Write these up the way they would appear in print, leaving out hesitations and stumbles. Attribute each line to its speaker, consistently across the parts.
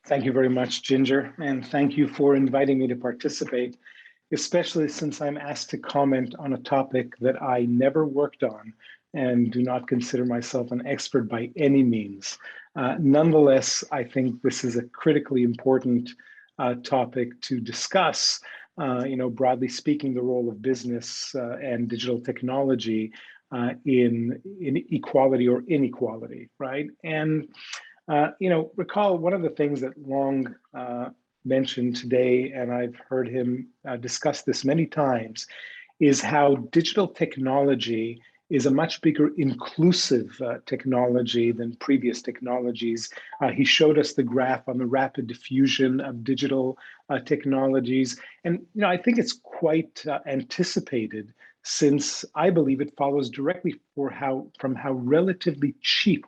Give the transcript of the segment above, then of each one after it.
Speaker 1: Thank you very much, Ginger, and thank you for inviting me to participate, especially since I'm asked to comment on a topic that I never worked on and do not consider myself an expert by any means. Nonetheless, I think this is a critically important topic to discuss. Broadly speaking, the role of business and digital technology in equality or inequality, right? And recall one of the things that Long mentioned today, and I've heard him discuss this many times, is how digital technology is a much bigger inclusive technology than previous technologies. He showed us the graph on the rapid diffusion of digital technologies. And I think it's quite anticipated, since I believe it follows directly from how relatively cheap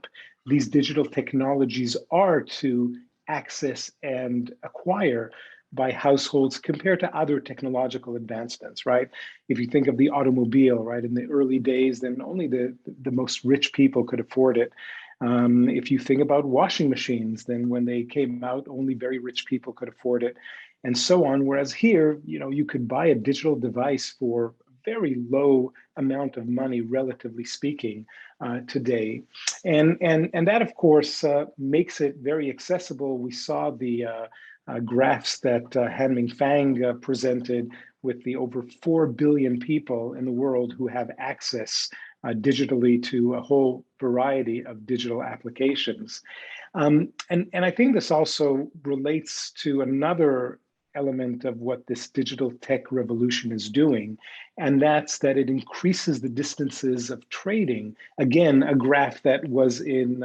Speaker 1: these digital technologies are to access and acquire by households compared to other technological advancements, right? If you think of the automobile, right, in the early days, then only the most rich people could afford it. If you think about washing machines, then when they came out, only very rich people could afford it, and so on. Whereas here, you could buy a digital device for very low amount of money, relatively speaking, today. And that, of course, makes it very accessible. We saw the graphs that Hanming Fang presented with the over 4 billion people in the world who have access digitally to a whole variety of digital applications. And I think this also relates to another element of what this digital tech revolution is doing, and that's that it increases the distances of trading. Again, a graph that was in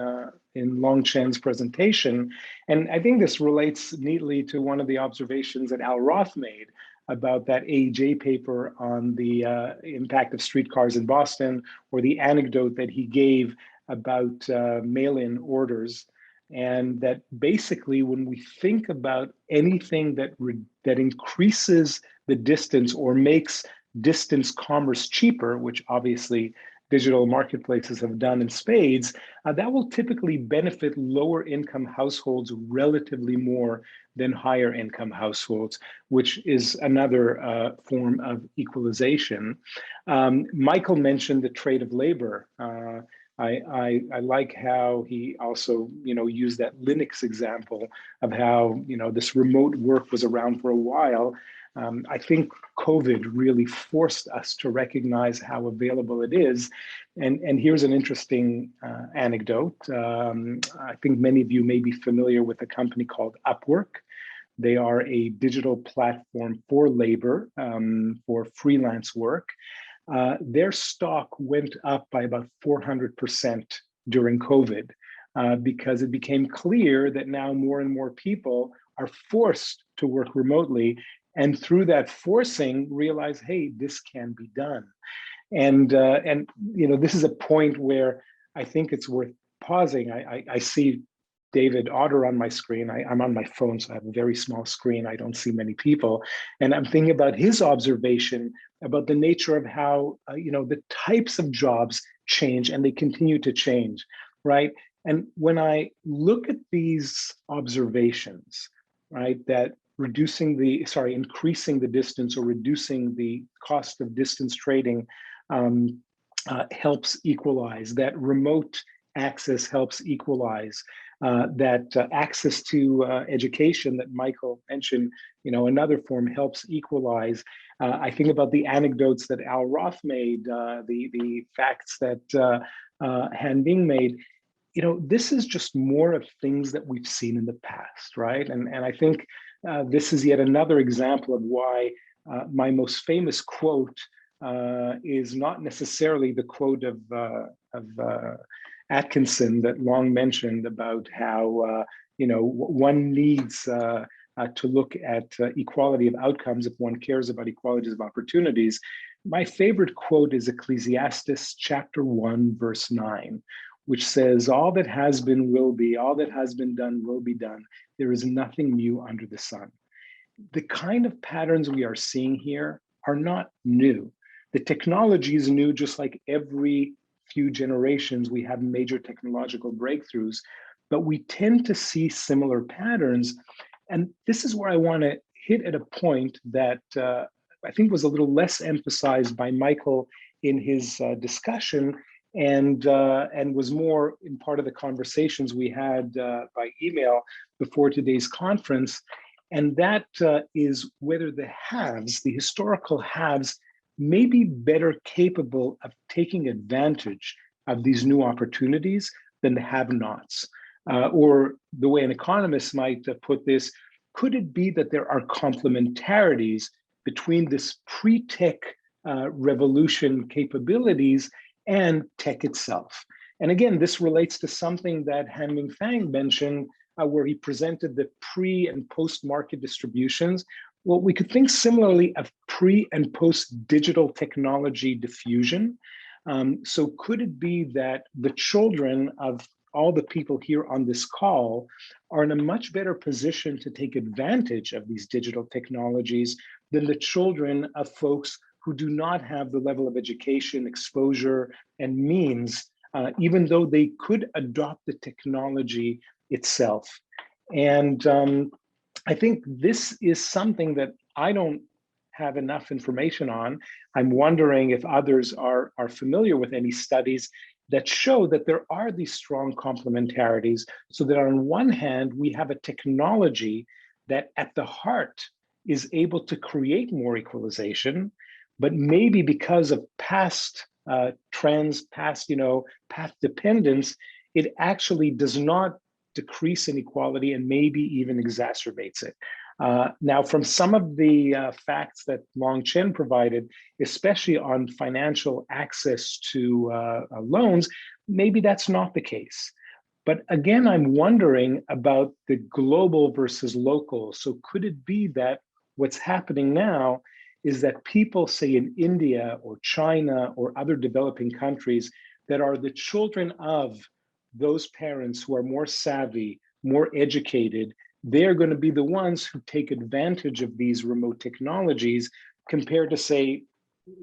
Speaker 1: Long Chen's presentation, and I think this relates neatly to one of the observations that Al Roth made about that AEJ paper on the impact of streetcars in Boston, or the anecdote that he gave about mail-in orders. And that basically, when we think about anything that increases the distance or makes distance commerce cheaper, which obviously digital marketplaces have done in spades, that will typically benefit lower income households relatively more than higher income households, which is another form of equalization. Michael mentioned the trade of labor. I like how he also, used that Linux example of how, this remote work was around for a while. I think COVID really forced us to recognize how available it is. And here's an interesting anecdote. I think many of you may be familiar with a company called Upwork. They are a digital platform for labor, for freelance work. Their stock went up by about 400% during COVID because it became clear that now more and more people are forced to work remotely, and through that forcing realize, hey, this can be done. And this is a point where I think it's worth pausing. I see David Otter on my screen. I'm on my phone, so I have a very small screen. I don't see many people. And I'm thinking about his observation about the nature of how, the types of jobs change, and they continue to change, right? And when I look at these observations, right, that increasing the distance or reducing the cost of distance trading helps equalize, that remote access helps equalize, that access to education that Michael mentioned, another form, helps equalize. I think about the anecdotes that Al Roth made, the facts that Han Bing made. This is just more of things that we've seen in the past, right? And I think this is yet another example of why my most famous quote is not necessarily the quote of Atkinson that Long mentioned about how one needs to look at equality of outcomes if one cares about equalities of opportunities. My favorite quote is Ecclesiastes chapter 1, verse 9, which says, "All that has been will be, all that has been done will be done. There is nothing new under the sun." The kind of patterns we are seeing here are not new. The technology is new, just like every few generations we have major technological breakthroughs. but we tend to see similar patterns. And this is where I want to hit at a point that I think was a little less emphasized by Michael in his discussion, and was more in part of the conversations we had by email before today's conference. And that is whether the haves, the historical haves, may be better capable of taking advantage of these new opportunities than the have-nots. Or the way an economist might put this, could it be that there are complementarities between this pre-tech revolution capabilities and tech itself? And again, this relates to something that Han-Ming Fang mentioned, where he presented the pre and post-market distributions. Well, we could think similarly of pre and post-digital technology diffusion. So could it be that the children of all the people here on this call are in a much better position to take advantage of these digital technologies than the children of folks who do not have the level of education, exposure, and means, even though they could adopt the technology itself? And I think this is something that I don't have enough information on. I'm wondering if others are familiar with any studies that show that there are these strong complementarities, so that on one hand, we have a technology that at the heart is able to create more equalization, but maybe because of past trends, past path dependence, it actually does not decrease inequality and maybe even exacerbates it. Now, from some of the facts that Long Chen provided, especially on financial access to loans, maybe that's not the case. But again, I'm wondering about the global versus local. So could it be that what's happening now is that people, say in India or China or other developing countries, that are the children of those parents who are more savvy, more educated, they're going to be the ones who take advantage of these remote technologies, compared to, say,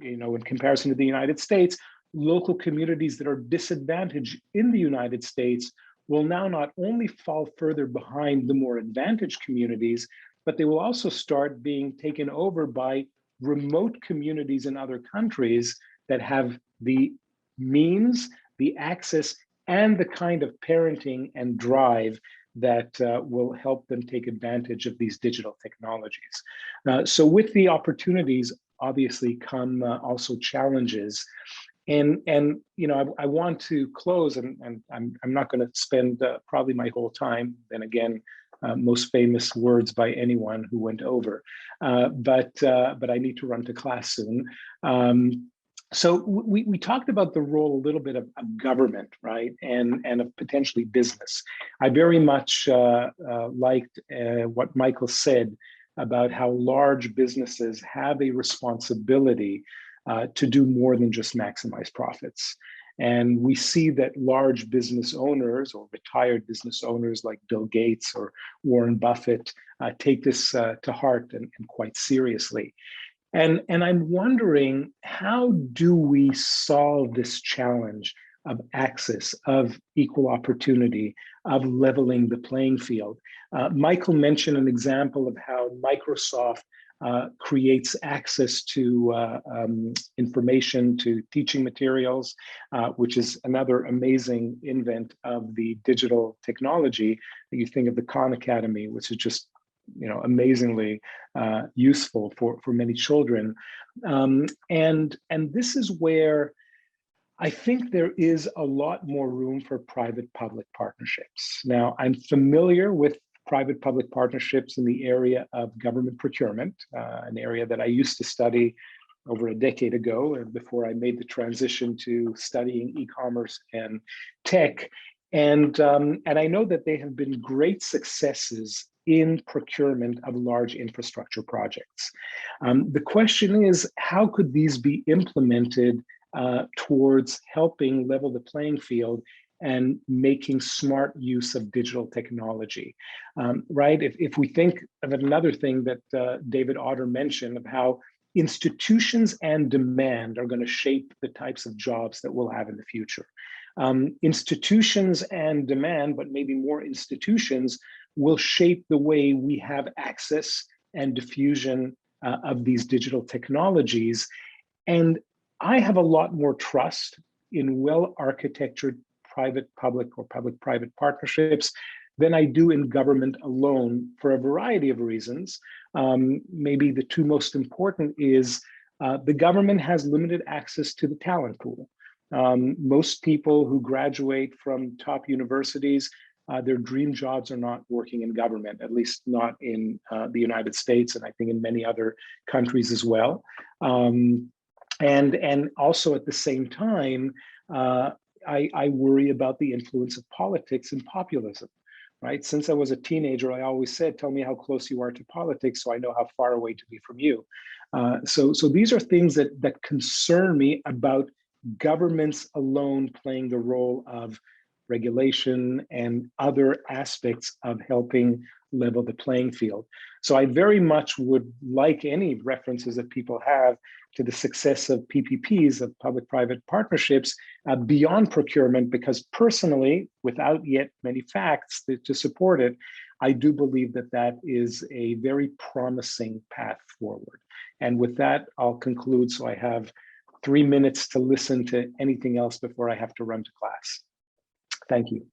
Speaker 1: in comparison to the United States, local communities that are disadvantaged in the United States will now not only fall further behind the more advantaged communities, but they will also start being taken over by remote communities in other countries that have the means, the access, and the kind of parenting and drive that will help them take advantage of these digital technologies. So with the opportunities, obviously come also challenges. And I want to close, and I'm not going to spend probably my whole time. Then again, most famous words by anyone who went over. But I need to run to class soon. So we talked about the role a little bit of government, right, and of potentially business. I very much liked what Michael said about how large businesses have a responsibility to do more than just maximize profits. And we see that large business owners or retired business owners like Bill Gates or Warren Buffett take this to heart and quite seriously. And I'm wondering, how do we solve this challenge of access, of equal opportunity, of leveling the playing field? Michael mentioned an example of how Microsoft creates access to information, to teaching materials, which is another amazing invent of the digital technology. You think of the Khan Academy, which is just amazingly useful for many children. And this is where I think there is a lot more room for private-public partnerships. Now, I'm familiar with private-public partnerships in the area of government procurement, an area that I used to study over a decade ago, before I made the transition to studying e-commerce and tech. And I know that they have been great successes in procurement of large infrastructure projects. The question is, how could these be implemented towards helping level the playing field and making smart use of digital technology, right? If we think of another thing that David Otter mentioned, of how institutions and demand are going to shape the types of jobs that we'll have in the future. Institutions and demand, but maybe more institutions, will shape the way we have access and diffusion of these digital technologies. And I have a lot more trust in well-architectured private-public or public-private partnerships than I do in government alone for a variety of reasons. Maybe the two most important is the government has limited access to the talent pool. Most people who graduate from top universities, their dream jobs are not working in government, at least not in the United States, and I think in many other countries as well. And also at the same time, I worry about the influence of politics and populism, right? Since I was a teenager, I always said, tell me how close you are to politics so I know how far away to be from you. So these are things that concern me about governments alone playing the role of regulation and other aspects of helping level the playing field. So I very much would like any references that people have to the success of PPPs, of public-private partnerships, beyond procurement, because personally, without yet many facts to support it, I do believe that that is a very promising path forward. And with that, I'll conclude, so I have 3 minutes to listen to anything else before I have to run to class. Thank you.